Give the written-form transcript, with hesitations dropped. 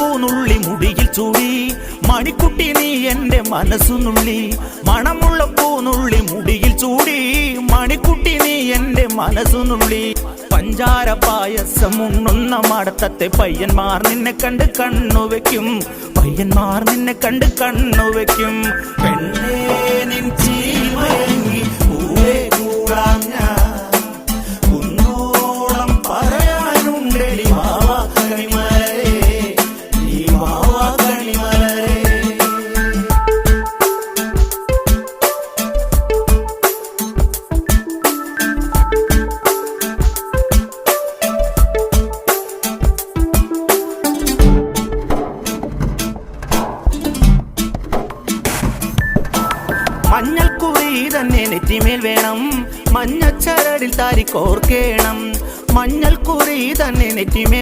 പൂനുള്ളി മുടിയിൽ ചൂടി മണിക്കുട്ടി നീ എന്റെ മനസ്സുനുള്ളി. മണമുള്ള പൂനുള്ളി മുടിയിൽ ചൂടി മണിക്കുട്ടി നീ എന്റെ മനസ്സുനുള്ളി. പഞ്ചാര പായസം ഉണ്ണുന്ന മടത്തത്തെ പയ്യന്മാർ നിന്നെ കണ്ട് കണ്ണുവെക്കും, പയ്യന്മാർ നിന്നെ കണ്ട് കണ്ണുവെക്കും. പെണ്ണേ നിൻ ചീമയങ്ങി പൂവേ കൂടാം ഞാൻ, കുന്നോളം പറയാനുണ്ടെടി വാവാ കണിമലരേ, നീ വാവാ കണിമലരേ. മഞ്ഞൾക്കുറി തന്നെ നെറ്റിമേൽ വേണം, മഞ്ഞച്ചരടിൽ താരി കോർക്കേണം. മഞ്ഞൾക്കുറി തന്നെ നെറ്റിമേൽ